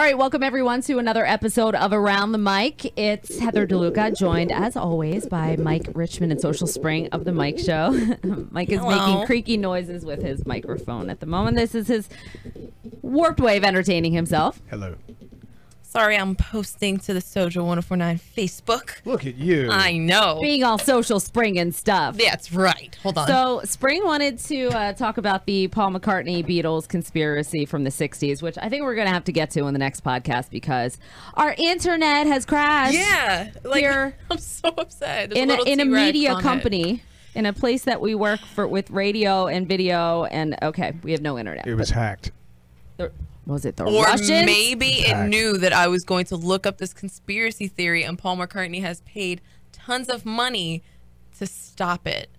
All right, welcome everyone to another episode of Around the Mic. It's Heather DeLuca, joined as always by Mike Richmond and Social Spring of the Mike Show. Mike is making creaky noises with his microphone at the moment. This is his warped way of entertaining himself. Hello. Sorry, I'm posting to the SoJO 1049 Facebook. Look at you. I know. Being all Social Spring and stuff. That's right. Hold on. So Spring wanted to talk about the Paul McCartney Beatles conspiracy from the 60s, which I think we're going to have to get to in the next podcast because our internet has crashed. Yeah. Like, here I'm so upset. In a media company. In a place that we work for with radio and video, and okay, we have no internet. It was hacked. Was it the or Russians? Maybe it knew that I was going to look up this conspiracy theory, and Paul McCartney has paid tons of money to stop it.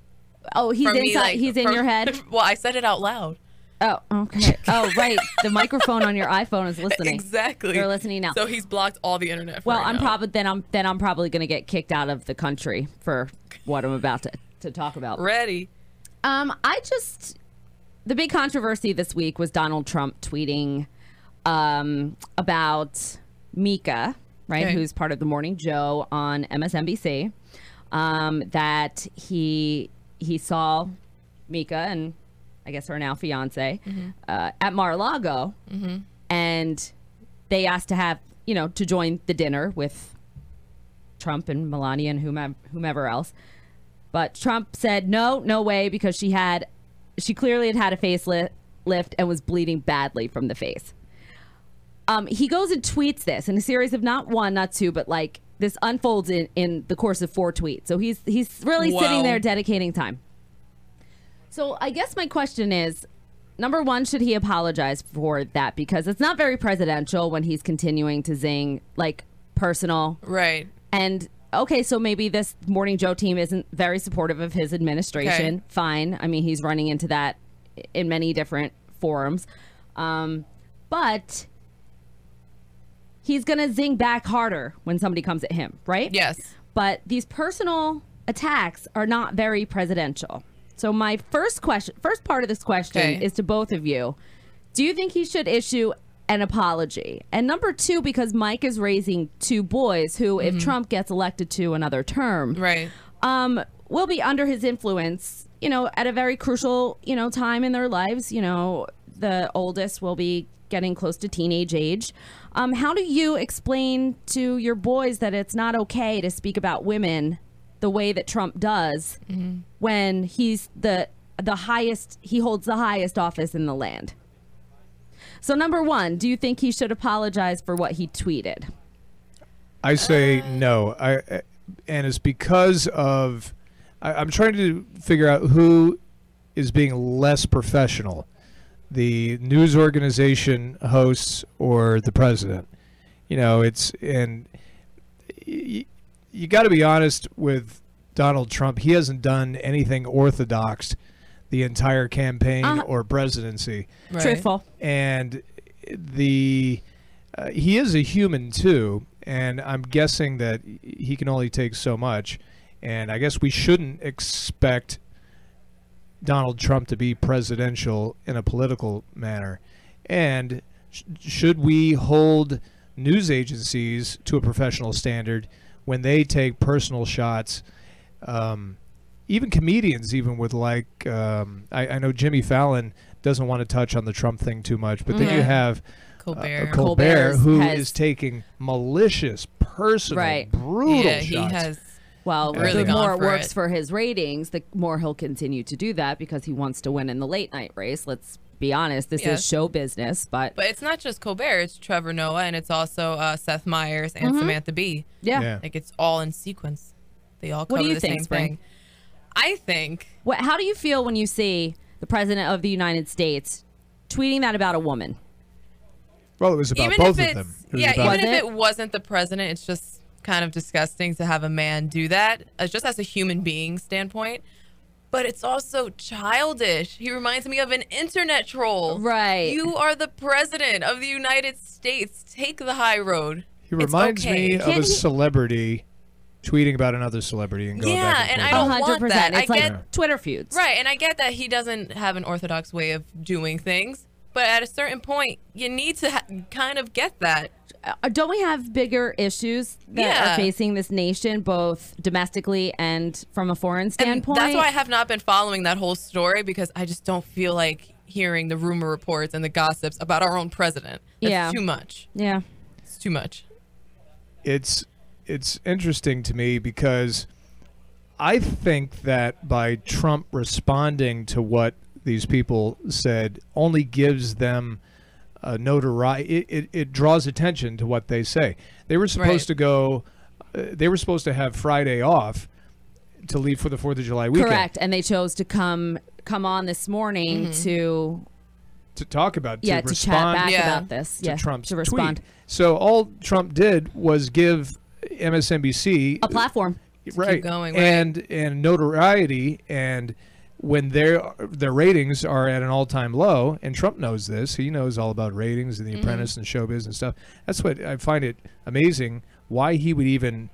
Oh, he's inside. He's in your head. Well, I said it out loud. Oh, okay. Oh, right. The microphone on your iPhone is listening. Exactly. They're listening now. So he's blocked all the internet. Well, I'm probably going to get kicked out of the country for what I'm about to talk about. Ready. The big controversy this week was Donald Trump tweeting about Mika, right, who's part of the Morning Joe on MSNBC, that he saw Mika and I guess her now fiance at Mar-a-Lago, and they asked to have to join the dinner with Trump and Melania and whomever else, but Trump said no way because she clearly had a facelift and was bleeding badly from the face. He goes and tweets this in a series of not one, not two, but like this unfolds in the course of 4 tweets. So he's really sitting there dedicating time. So I guess my question is, number one, should he apologize for that? Because it's not very presidential when he's continuing to zing like personal. Right. And okay, so maybe this Morning Joe team isn't very supportive of his administration. Okay. Fine. I mean, he's running into that in many different forums. But he's going to zing back harder when somebody comes at him, right? Yes. But these personal attacks are not very presidential. So my first part of this question is to both of you. Do you think he should issue an apology? And number two, because Mike is raising 2 boys who, if Trump gets elected to another term, will be under his influence, at a very crucial, time in their lives. The oldest will be getting close to teenage age. How do you explain to your boys that it's not okay to speak about women the way that Trump does when he's the highest, he holds the highest office in the land? So number one, do you think he should apologize for what he tweeted? I say no. And it's because of, I'm trying to figure out who is being less professional, the news organization hosts or the president. And you got to be honest with Donald Trump. He hasn't done anything orthodox the entire campaign or presidency. Right. Truthful. And he is a human too, and I'm guessing that he can only take so much, and I guess we shouldn't expect Donald Trump to be presidential in a political manner. And should we hold news agencies to a professional standard when they take personal shots? Even comedians, even with I know Jimmy Fallon doesn't want to touch on the Trump thing too much, but then you have Colbert who is taking malicious, personal, brutal shots. He has. Well, really the more it works for his ratings, the more he'll continue to do that because he wants to win in the late night race. Let's be honest, this is show business. But it's not just Colbert, it's Trevor Noah, and it's also Seth Meyers and Samantha Bee. Yeah. Like it's all in sequence. They all cover the same thing. I think. How do you feel when you see the president of the United States tweeting that about a woman? Well, it was about both of them. Even if it wasn't the president, it's just kind of disgusting to have a man do that, just as a human being standpoint. But it's also childish. He reminds me of an internet troll. Right. You are the president of the United States. Take the high road. He reminds me of a celebrity tweeting about another celebrity and going back and forth. And I don't want that. It's like Twitter feuds. Right, and I get that he doesn't have an orthodox way of doing things, But at a certain point, you need to kind of get that. Don't we have bigger issues that are facing this nation, both domestically and from a foreign standpoint? And that's why I have not been following that whole story, because I just don't feel like hearing the rumor reports and the gossips about our own president. That's too much. Yeah. It's too much. It's interesting to me because I think that by Trump responding to what these people said only gives them notoriety. It draws attention to what they say. They were supposed to go. They were supposed to have Friday off to leave for the 4th of July weekend. Correct, and they chose to come on this morning to talk about to respond chat back about this. To Trump's to respond. tweet. So all Trump did was give MSNBC a platform, right? Keep going, and notoriety, and when their ratings are at an all-time low, and Trump knows this, he knows all about ratings and The Apprentice and showbiz and stuff. That's what I find it amazing why he would even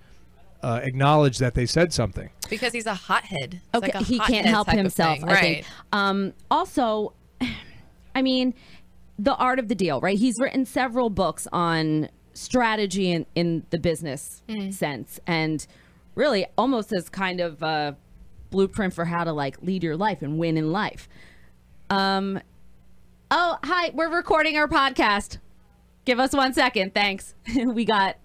acknowledge that they said something. Because he's a hothead. Okay, like he can't help himself. I think. Also, I mean, the art of the deal, right? He's written several books on strategy in the business sense, and really almost as kind of a blueprint for how to like lead your life and win in life. Oh, hi, we're recording our podcast. Give us 1 second, thanks. We got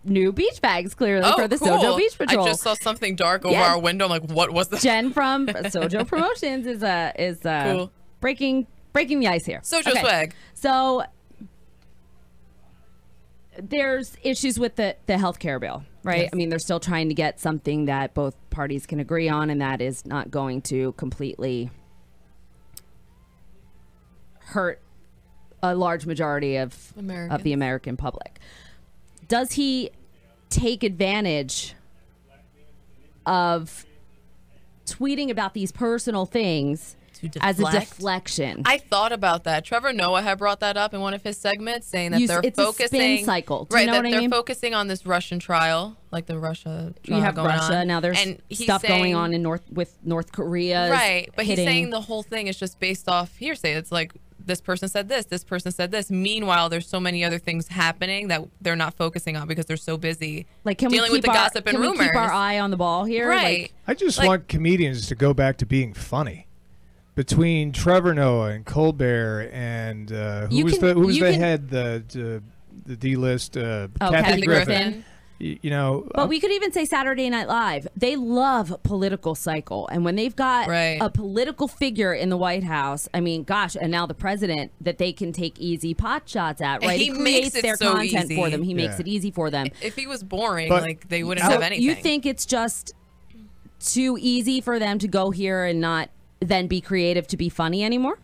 new beach bags clearly for the cool. SoJO Beach Patrol. I just saw something dark over our window. I'm like, what was that? Jen from SoJO Promotions is cool. breaking the ice here. SoJO swag. So there's issues with the healthcare bill, right? Yes. I mean, they're still trying to get something that both parties can agree on, and that is not going to completely hurt a large majority of the American public. Does he take advantage of tweeting about these personal things as a deflection? I thought about that. Trevor Noah had brought that up in one of his segments, saying that they're focusing a spin cycle. Do right, you know that what I they're mean? focusing on this Russian trial, like the Russia trial you have going Russia on. now. There's and stuff going on in North Korea. Right, but hitting. he's saying the whole thing is just based off hearsay. It's like this person said this person said this. Meanwhile, there's so many other things happening that they're not focusing on because they're so busy dealing with the gossip and rumors. Can we keep our eye on the ball here? Right. Like, I just want comedians to go back to being funny. Between Trevor Noah and Colbert and who was the head, the D-list, Kathy Griffin. You know, but we could even say Saturday Night Live. They love political cycle, and when they've got a political figure in the White House, I mean, gosh, and now the president that they can take easy pot shots at, right? He creates makes their so content easy. for them. He makes it easy for them. If he was boring, like they wouldn't have anything. You think it's just too easy for them to go here and not then be creative to be funny anymore?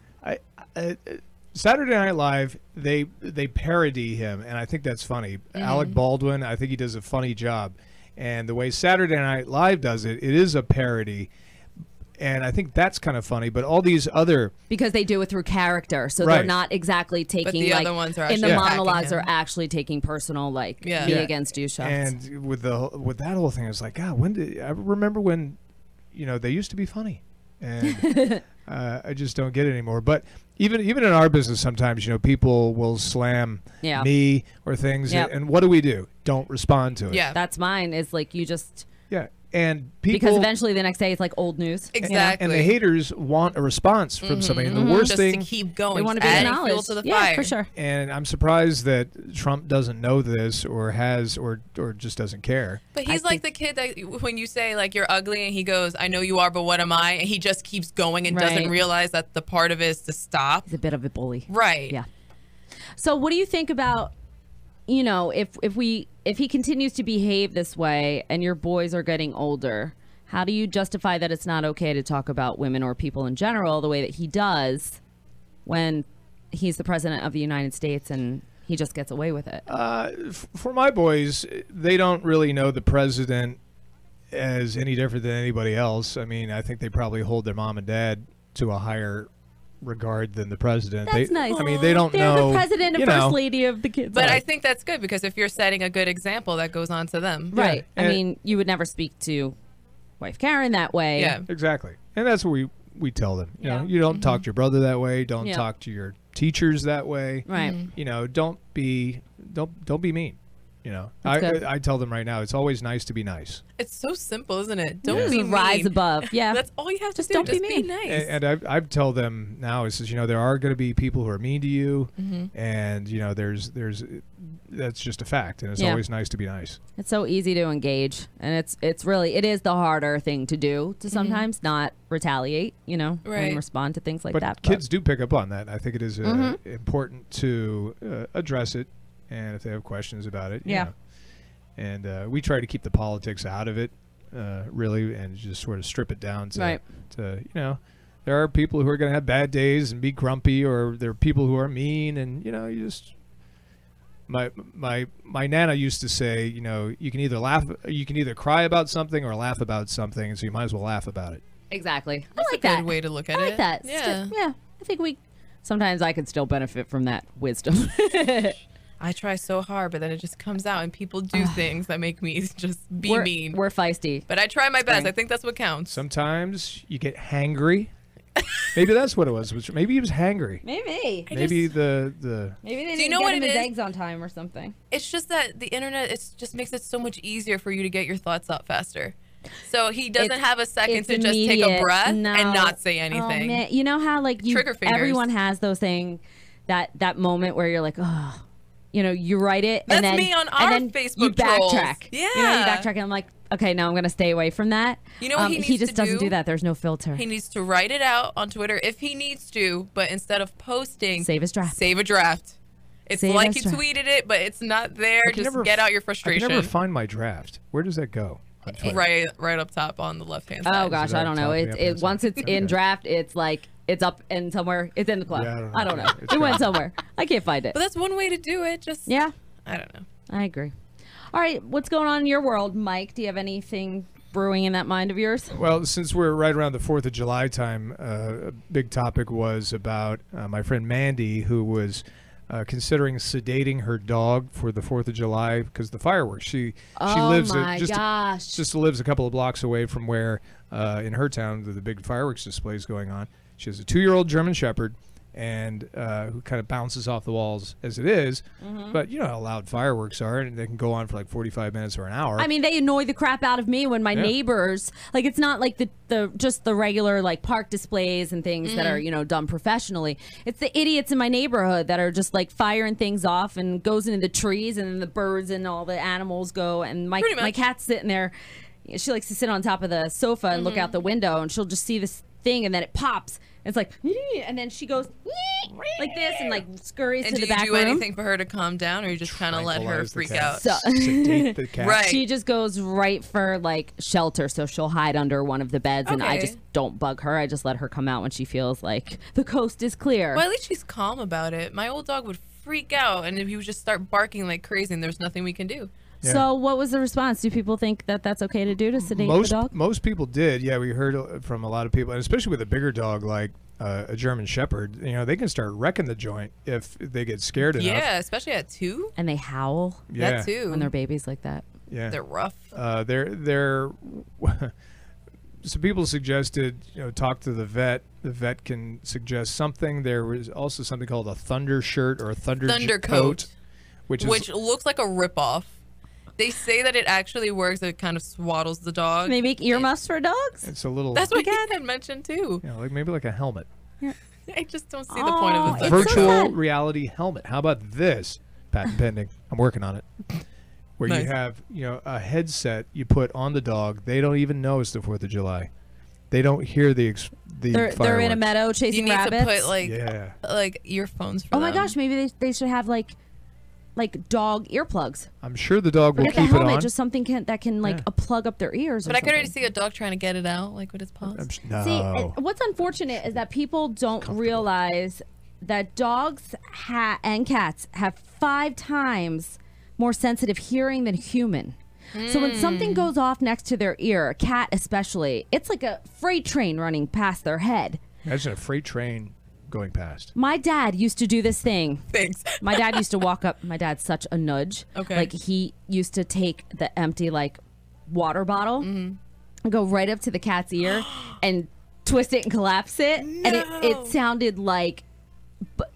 Saturday Night Live, they parody him, and I think that's funny. Alec Baldwin, I think he does a funny job. And the way Saturday Night Live does it, it is a parody. And I think that's kind of funny. But all these other... Because they do it through character, so they're not exactly taking... But the other ones are in the monologues are actually taking personal, like, me against you shots. And with that whole thing, I was like, God, I remember when, they used to be funny. And I just don't get it anymore. But even in our business, sometimes people will slam me or things, and what do? Don't respond to it. Yeah, that's mine. It's like you just and people, because eventually the next day it's like old news. Exactly. And the haters want a response from somebody. And the worst thing to keep going. They want to be acknowledged. Fuel to the fire. For sure. And I'm surprised that Trump doesn't know this or has or just doesn't care. But he's like the kid that when you say like you're ugly and he goes, I know you are, but what am I? And he just keeps going and doesn't realize that the part of it is to stop. He's a bit of a bully. Right. Yeah. So what do you think about, if he continues to behave this way and your boys are getting older, how do you justify that it's not okay to talk about women or people in general the way that he does when he's the president of the United States and he just gets away with it? For my boys, they don't really know the president as any different than anybody else. I mean, I think they probably hold their mom and dad to a higher regard than the president. That's nice. I mean, they don't know. They're the president and first lady of the kids. But I think that's good because if you're setting a good example, that goes on to them. Right. I mean, you would never speak to wife Karen that way. Yeah, exactly. And that's what we tell them. You know, you don't talk to your brother that way. Don't talk to your teachers that way. Right. You know, don't be mean. You know, I tell them right now, it's always nice to be nice. It's so simple, isn't it? Don't be mean. Rise above. Yeah. That's all you have to do. Don't Just be be mean. nice. And I've tell them now, is you know, there are going to be people who are mean to you, and you know, there's that's just a fact, and it's always nice to be nice. It's so easy to engage, and it is the harder thing to do to sometimes not retaliate, you know, and respond to things like that. But kids do pick up on that. I think it is important to address it, and if they have questions about it, you know. And we try to keep the politics out of it, really, and just sort of strip it down to you know, there are people who are going to have bad days and be grumpy, or there are people who are mean, and you know, you just. My nana used to say, you know, you can either cry about something or laugh about something, so you might as well laugh about it. Exactly. That's I like a good that. way to look at it. I like that. Yeah. Yeah. I think sometimes I could still benefit from that wisdom. I try so hard, but then it just comes out, and people do things that make me just be mean. We're feisty. But I try my best. I think that's what counts. Sometimes you get hangry. Maybe that's what it was. Maybe he was hangry. Maybe. Maybe they didn't get him his eggs on time or something. It's just that the internet just makes it so much easier for you to get your thoughts out faster. So he doesn't have a second to just take a breath and not say anything. Oh, man. You know how Trigger fingers. Everyone has those things, that moment where you're like, oh, you know, you write it That's and then me on and our then Facebook you trolls. backtrack. Yeah. You know, you backtrack and I'm like, okay, now I'm going to stay away from that. You know what he just doesn't do that. There's no filter. He needs to write it out on Twitter if he needs to, but instead of posting, save his draft. Save a draft. It's Save like his he draft. tweeted it, but it's not there. Just get out your frustration. I can never find my draft. Where does that go? Right up top on the left-hand side. Oh gosh, I don't know. Once it's in draft, it's like it's up and somewhere. It's in the club. Yeah, I don't know. It went somewhere. I can't find it. But that's one way to do it. Just I don't know. I agree. All right, what's going on in your world, Mike? Do you have anything brewing in that mind of yours? Well, since we're right around the 4th of July time, a big topic was about my friend Mandy, who was considering sedating her dog for the 4th of July because the fireworks. She lives just lives a couple of blocks away from where in her town the big fireworks display is going on. She has a 2-year-old German Shepherd, and who kind of bounces off the walls as it is. But you know how loud fireworks are, and they can go on for like 45 minutes or an hour. I mean, they annoy the crap out of me when my neighbors, like, it's not like just the regular like park displays and things that are, you know, done professionally. It's the idiots in my neighborhood that are just like firing things off and goes into the trees, and then the birds and all the animals go, and my cat's sitting there. She likes to sit on top of the sofa and look out the window, and she'll just see this thing, and then it pops. It's like, and then she goes like this and like scurries to the back room. Do you do anything for her to calm down, or you just kind of let her freak out? Sedate the cat. Right. She just goes right for like shelter, so she'll hide under one of the beds, and I just don't bug her. I just let her come out when she feels like the coast is clear. Well, at least she's calm about it. My old dog would freak out, and he would just start barking like crazy, and there's nothing we can do. Yeah. So what was the response? Do people think that that's okay to do, to sedate the dog? Most people did. Yeah, we heard from a lot of people, and especially with a bigger dog like a German Shepherd, you know, they can start wrecking the joint if they get scared enough. Yeah, especially at 2. And they howl. Yeah. That too. When they're babies like that. Yeah. They're rough. They're so people suggested, you know, talk to the vet. The vet can suggest something. There was also something called a thunder shirt or a thunder coat, which looks like a ripoff. They say that it actually works. It kind of swaddles the dog. They make earmuffs for dogs? It's a little. That's what he had mentioned too. Yeah, maybe like a helmet. Yeah. I just don't see the point of the virtual reality helmet. How about this? Patent pending. I'm working on it. Where you have, you know, a headset you put on the dog. They don't even know it's the 4th of July. They don't hear the fireworks. They're in a meadow chasing rabbits. You need to put like earphones for them. Oh my gosh, maybe they should have like dog earplugs. I'm sure the dog will keep the helmet, it on. Just something that can plug up their ears. But I could already see a dog trying to get it out, like with his paws. No. See, what's unfortunate is that people don't realize that dogs and cats have 5 times more sensitive hearing than human. So when something goes off next to their ear, a cat especially, it's like a freight train running past their head. Imagine a freight train going past. My dad used to do this thing. Thanks. My dad used to walk up. My dad's such a nudge. Okay. Like he used to take the empty water bottle and go right up to the cat's ear and twist it and collapse it. No. And it sounded like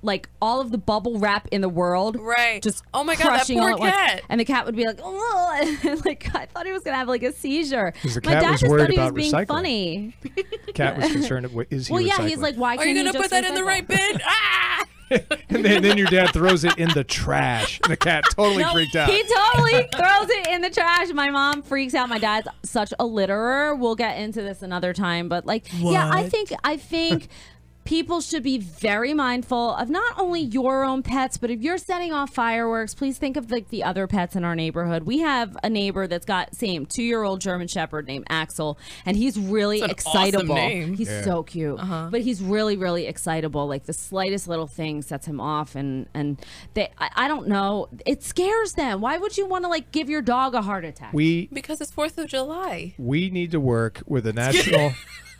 like all of the bubble wrap in the world. Right. Just oh my God, that crushing poor all at once. cat. And the cat would be like, oh, and like I thought he was gonna have like a seizure. The My cat dad was just worried thought he was about being recycling. funny. The cat was concerned. Is he Well, yeah, recycling? he's like, why Are can't you going to just put that in the recycle? right bin? Ah! and then your dad throws it in the trash. And the cat totally freaked out. He totally throws it in the trash. My mom freaks out. My dad's such a litterer. We'll get into this another time, but like, yeah, I think people should be very mindful of not only your own pets, but if you're setting off fireworks, please think of like the other pets in our neighborhood. We have a neighbor that's got 2-year-old German Shepherd named Axel, and he's really That's an excitable. awesome name. He's so cute, but he's really, really excitable. Like the slightest little thing sets him off, and I don't know. It scares them. Why would you want to like give your dog a heart attack? Because it's 4th of July. We need to work with the National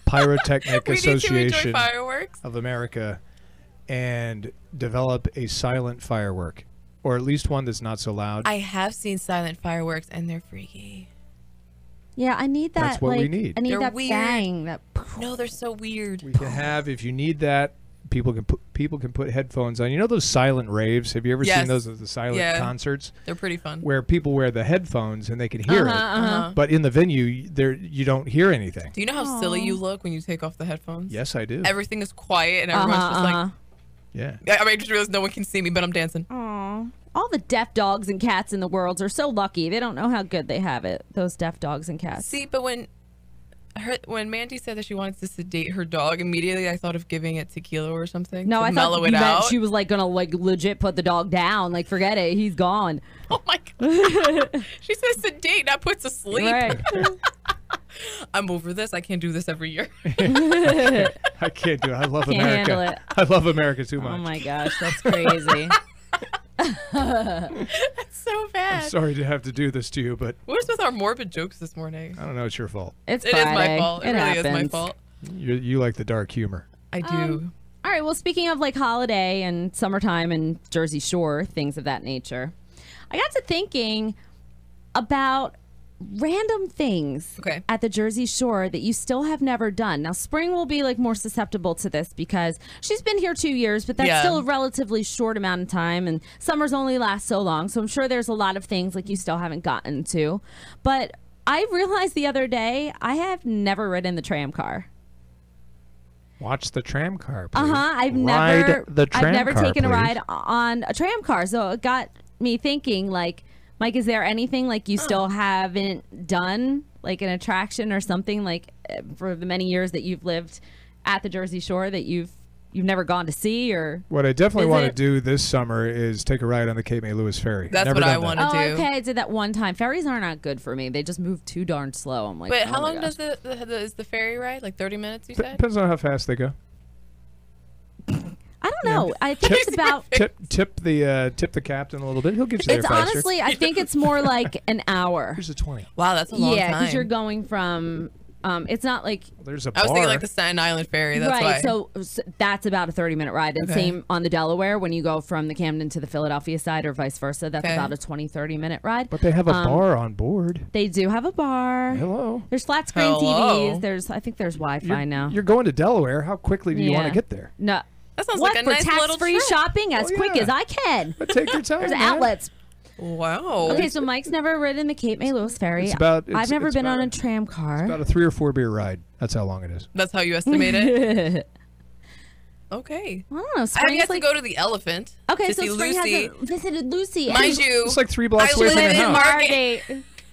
Pyrotechnic We need to Association enjoy fireworks. of America and develop a silent firework, or at least one that's not so loud. I have seen silent fireworks, and they're freaky. Yeah, I need that. That's what we need. I need They're that weird. bang. That. No, they're so weird. We can have, if you need that, people can put headphones on. You know those silent raves? Have you ever seen those at the silent concerts? They're pretty fun. Where people wear the headphones and they can hear it, but in the venue, you don't hear anything. Do you know how silly you look when you take off the headphones? Yes, I do. Everything is quiet, and everyone's just like, yeah. I mean, I just realized no one can see me, but I'm dancing. Aw. All the deaf dogs and cats in the world are so lucky. They don't know how good they have it, those deaf dogs and cats. See, but when Mandy said that she wanted to sedate her dog, immediately I thought of giving it tequila or something. No, to I mellow thought it you meant out. she was like gonna like legit put the dog down. Like forget it, he's gone. Oh my God. She says sedate, not put to sleep. Right. I'm over this. I can't do this every year. I can't do it. I love Can't America. handle it. I love America too much. Oh my gosh, that's crazy. That's so bad. I'm sorry to have to do this to you, but What is with our morbid jokes this morning? I don't know. It's your fault. It's It is Friday. my fault. It really happens. is my fault. You like the dark humor. I do. All right. Well, speaking of like holiday and summertime and Jersey Shore, things of that nature, I got to thinking about random things at the Jersey Shore that you still have never done. Now, Spring will be like more susceptible to this because she's been here 2 years, but that's still a relatively short amount of time, and summers only last so long. So I'm sure there's a lot of things like you still haven't gotten to. But I realized the other day I have never ridden the tram car. Watch the tram car, please. I've Ride the tram I've never car, taken a please. ride on a tram car, so it got me thinking like, Mike, is there anything like you still haven't done, like an attraction or something like for the many years that you've lived at the Jersey Shore that you've never gone to see? Or What I definitely want to visit? do this summer is take a ride on the Cape May Lewis ferry. That's Never what I done want that. to do. okay, I did that one time. Ferries are not good for me. They just move too darn slow. I'm like, Wait, oh how my long gosh. does is the ferry ride? Like 30 minutes, you said? Depends on how fast they go. I don't know. I think it's about. Tip the captain a little bit. He'll get you there It's faster. honestly, I think it's more like an hour. Here's a 20. Wow, that's a long Yeah, time. because you're going from. It's not like There's a I bar. was thinking like the Staten Island ferry. That's right. why. So that's about a 30-minute ride. And same on the Delaware when you go from the Camden to the Philadelphia side or vice versa. That's about a 30-minute ride. But they have a bar on board. They do have a bar. Hello. There's flat screen Hello. TVs. I think there's Wi-Fi now. You're going to Delaware. How quickly do you want Yeah. to get there? No. that sounds What, like a for nice little tax-free trip. shopping as quick yeah. as I can? But take your time. There's man. outlets. Wow. Okay, so Mike's never ridden the Cape May Lewis ferry. I've never it's been about on a tram car. About a 3 or 4 beer ride. That's how long it is. That's how you estimate it? Okay. I don't know. I have Spring's yet like, to go to the Elephant okay, to so see Spring Lucy. hasn't visited Lucy. Mind you, It's like 3 blocks I away from live your in house. Margate.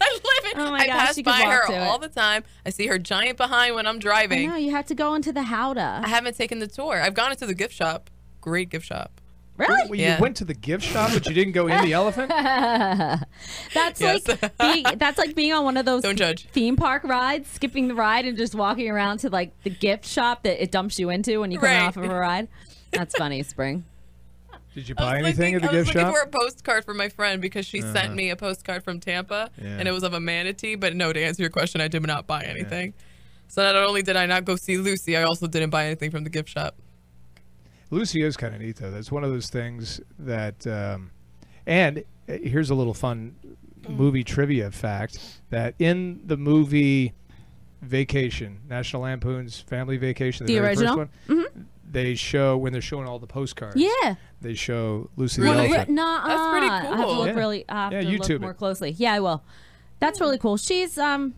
I live in. Oh my I gosh, pass you could by walk her to it. all the time. I see her giant behind when I'm I driving. know, you have to go into the Howdah. I haven't taken the tour. I've gone into the gift shop. Great gift shop. Really? Well, Yeah. You went to the gift shop, but you didn't go in the elephant? That's Yes. like being on one of those Don't judge. theme park rides, skipping the ride and just walking around to like the gift shop that it dumps you into when you come Right. off of a ride. That's funny, Spring. Did you buy anything at the I was gift looking shop? for a postcard for my friend because she sent me a postcard from Tampa, Yeah. and it was of a manatee. But no, to answer your question, I did not buy anything. So not only did I not go see Lucy, I also didn't buy anything from the gift shop. Lucy is kind of neat, though. That's one of those things that, and here's a little fun movie trivia fact, that in the movie Vacation, National Lampoon's Family Vacation, The very original? first one, they show when they're showing all the postcards. Yeah. They show Lucy the Really? elephant. That's pretty I have to cool. look Yeah. really. I have to YouTube look more it. closely. Yeah, I will. That's really cool. He's a.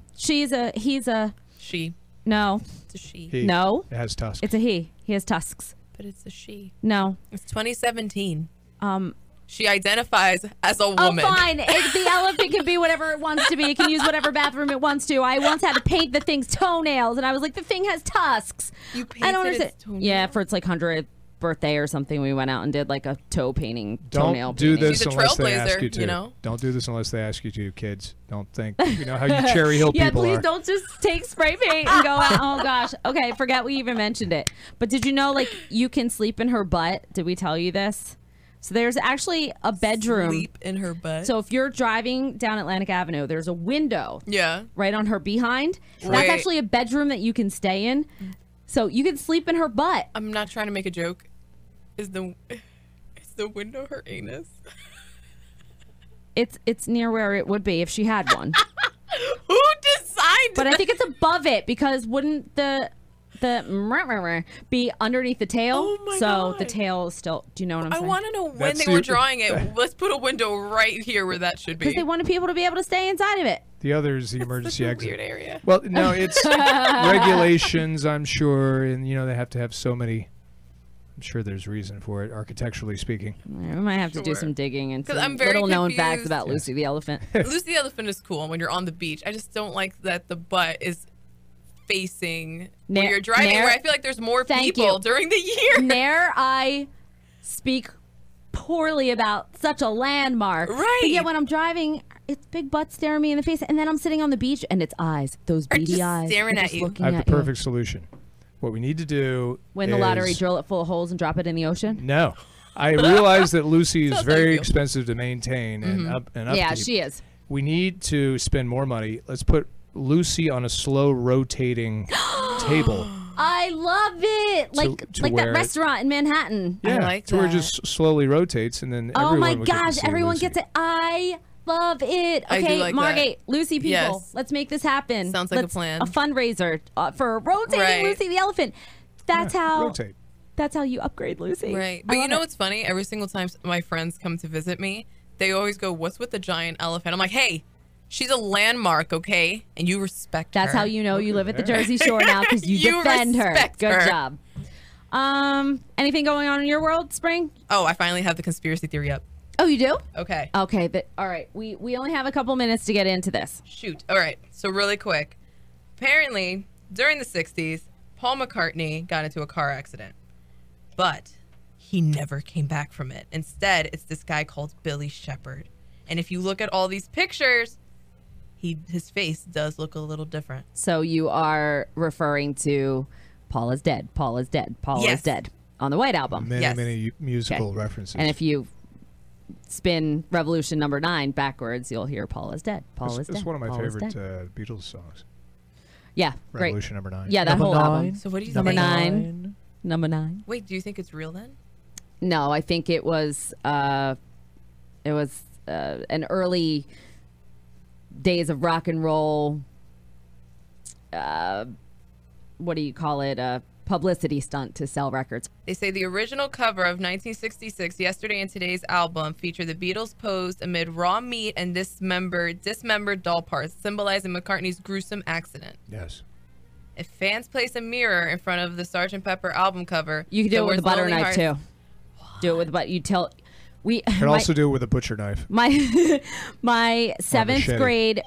She. No. It's a she. He. No. It has tusks. It's a he. He has tusks. But it's a she. No. It's 2017. Um. She identifies as a Oh, woman. fine. The elephant can be whatever it wants to be. It can use whatever bathroom it wants to. I once had to paint the thing's toenails, and I was like, the thing has tusks. You I painted don't understand. its toenails? Yeah, for its like 100th birthday or something, we went out and did like a toe painting, toenail Don't do painting. this She's a unless they ask trailblazer, you to. you know? Don't do this unless they ask you to, kids. Don't think. You know how you Cherry Hill Yeah, people please are. don't just take spray paint and go out. Oh gosh. Okay, forget we even mentioned it. But did you know like you can sleep in her butt? Did we tell you this? So there's actually a bedroom. Sleep in her butt. So if you're driving down Atlantic Avenue, there's a window yeah. right on her behind. Wait. That's actually a bedroom that you can stay in. So you can sleep in her butt. I'm not trying to make a joke. Is the window her anus? It's near where it would be if she had one. Who designed But I think it's above it because wouldn't the be underneath the tail? Oh my so God. the tail is still. Do you know what I'm I saying? want to know when That's they were the- drawing it. Let's put a window right here where that should be. Because they wanted people to be able to stay inside of it. The other is the Such emergency a exit. weird area. Well, no, it's regulations, I'm sure, and they have to have so many. I'm sure there's reason for it, architecturally speaking. We might have to do Sure. some digging and 'Cause some I'm very little known facts confused. about Lucy the elephant. Lucy the elephant is cool when you're on the beach. I just don't like that the butt is facing where Nair- you're driving, Nair- where I feel like there's more Thank people you. during the year. Ne'er I speak poorly about such a landmark. Right. But yet when I'm driving, it's big butt staring me in the face, and then I'm sitting on the beach, and it's eyes, those Or beady just eyes. staring They're at just you. looking I have at the you. perfect solution. What we need to do Win the is, lottery, drill it full of holes, and drop it in the ocean. No. I realize that Lucy is Sounds like very you. expensive to maintain and upkeep. Yeah, she is. We need to spend more money. Let's put Lucy on a slow rotating table. I love it. Like to like that where it- restaurant in Manhattan. I like so where it that. just slowly rotates, and then Oh everyone my will get to gosh, see everyone Lucy. gets it. I love it. I do Okay, like Margate, Lucy people, Yes. let's make this happen. Sounds like a Let's- plan. A fundraiser for rotating Right. Lucy the elephant. That's how rotate. that's how you upgrade Lucy. Right. I But you love know it. what's funny? Every single time my friends come to visit me, they always go, "What's with the giant elephant?" I'm like, "Hey, she's a landmark, okay? And you respect That's her." how you know you live at the there. Jersey Shore now because you You defend her. respect Good her. job. Anything going on in your world, Spring? Oh, I finally have the conspiracy theory up. Oh, you do? Okay. Okay. All right. We only have a couple minutes to get into this. Shoot. All right. So really quick. Apparently, during the 60s, Paul McCartney got into a car accident. But he never came back from it. Instead, it's this guy called Billy Shepherd. And if you look at all these pictures, his face does look a little different. So you are referring to Paul is dead. Paul is dead. Paul Yes. is dead on the White Album. Many, Yes. many musical references. And if you spin Revolution number 9 backwards, you'll hear Paul is dead. Paul is dead. it's one of my Paul is favorite dead. Beatles songs. Yeah, great. Revolution number 9. Yeah, that whole album. So what do you Number think? 9. Number 9. Wait, do you think it's real then? No, I think it was an early days of rock and roll. What do you call it? A publicity stunt to sell records. They say the original cover of 1966, Yesterday and Today's album, featured the Beatles posed amid raw meat and dismembered doll parts, symbolizing McCartney's gruesome accident. Yes. If fans place a mirror in front of the Sgt. Pepper album cover, You can do the it with a words butter Lonely knife Hearts- too. Do it with but you tell we Can also do it with a butcher knife. my seventh machete. grade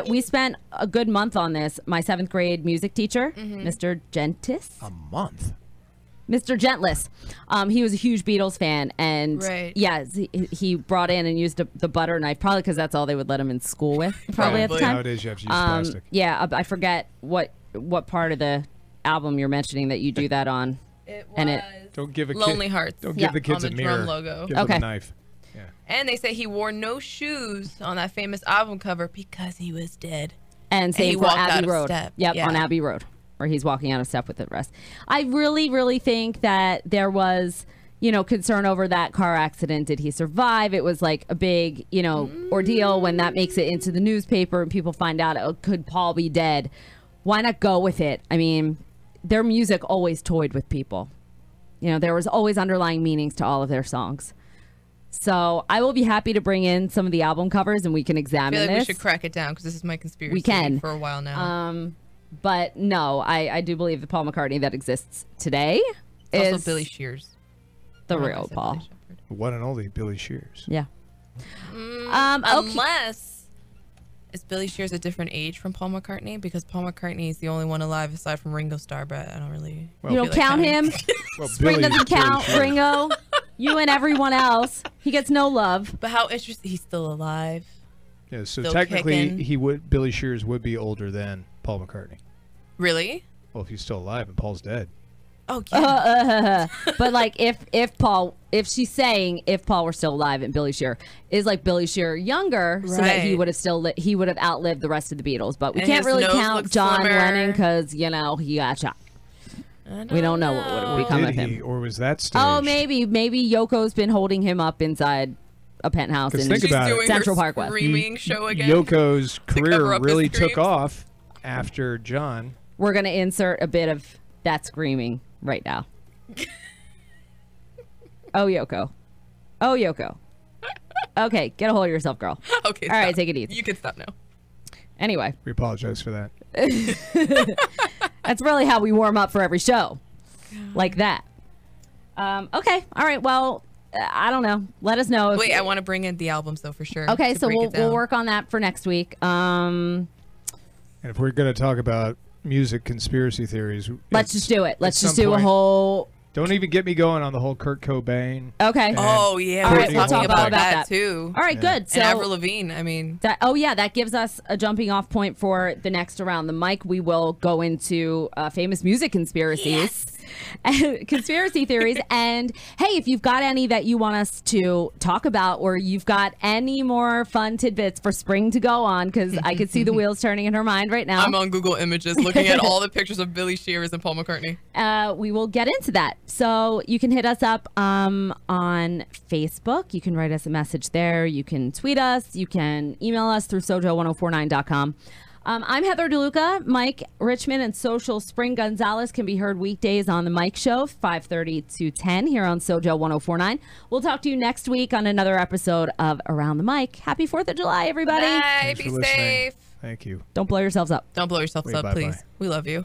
we spent a good month on this. My 7th grade music teacher, Mr. Gentis. A month. Mr. Gentlis. He was a huge Beatles fan, and Right. yeah, he brought in and used the butter knife, probably because that's all they would let him in school with, probably at the Probably. time. Nowadays you have to use plastic. Yeah, I forget what part of the album you're mentioning that you do that on. It was And it- Don't give a kid, Lonely Hearts. Don't Yeah. give the kids On a the mirror. drum logo. Give them Okay. a knife. Yeah. And they say he wore no shoes on that famous album cover because he was dead. And he same for walked out Abbey of Road. step. Yep, Yeah. on Abbey Road, where he's walking out of step with the rest. I really, really think that there was, concern over that car accident. Did he survive? It was like a big, ordeal when that makes it into the newspaper and people find out, oh, could Paul be dead? Why not go with it? I mean, their music always toyed with people. there was always underlying meanings to all of their songs. So I will be happy to bring in some of the album covers and we can examine I feel like this. we should crack it down because this is my conspiracy We can. for a while now. But no, I do believe the Paul McCartney that exists today It's is also Billy Shears. the I real said Paul. Billy Shepherd. One and only Billy Shears. Yeah. Okay. Unless is Billy Shears a different age from Paul McCartney? Because Paul McCartney is the only one alive aside from Ringo Starr, but I don't really. Well, You don't count him. Well, Spring Billy- doesn't Billy count. Shears. Ringo, you and everyone else. He gets no love. But how interesting! He's still alive. Yeah, so Still technically, kicking. Billy Shears would be older than Paul McCartney. Really? Well, if he's still alive and Paul's dead. Oh yeah. But like if she's saying if Paul were still alive and Billy Shear is like Billy Shear younger, so that he Right. would have he would have outlived the rest of the Beatles. But we And can't his really nose count looks John slimmer. Lennon because he got shot. We don't know what would become Did of him. he, or was that staged? Oh, maybe Yoko's been holding him up inside a penthouse 'Cause in think She's about it. doing Central her Park West. screaming show again. Yoko's cover career up his really took screams. off after John. We're gonna insert a bit of that screaming right now. Oh, Yoko. Oh, Yoko. Okay, get a hold of yourself, girl. Okay. All right, stop. take it easy. You can stop now. Anyway, We apologize for that. that's really how we warm up for every show, like that. Okay, all right. Well, I don't know. Let us know. Wait, I want to bring in the albums though for sure. Okay, to so break it we'll down. work on that for next week. And if we're going to talk about music conspiracy theories, Let's just do it. Let's at just some do a point- whole. Don't even get me going on the whole Kurt Cobain. Okay. And Oh yeah, All we right, were we'll talking talk about, about that, that. too. All right, good. So And Avril Lavigne. I mean, that gives us a jumping off point for the next Around the Mic. We will go into famous music conspiracies, conspiracy theories. And hey, if you've got any that you want us to talk about, or you've got any more fun tidbits for Spring to go on, because I could see the wheels turning in her mind right now. I'm on Google Images looking at all the pictures of Billy Shears and Paul McCartney. We will get into that. So you can hit us up on Facebook. You can write us a message there. You can tweet us. You can email us through SoJo1049.com. I'm Heather DeLuca. Mike Richmond and Social Spring Gonzalez can be heard weekdays on the Mike Show, 5:30 to 10 here on SoJo 1049. We'll talk to you next week on another episode of Around the Mic. Happy 4th of July, everybody. Bye. Thanks Be for listening. safe. Thank you. Don't blow yourselves up. Don't blow yourselves Wait, up, bye-bye. please. We love you.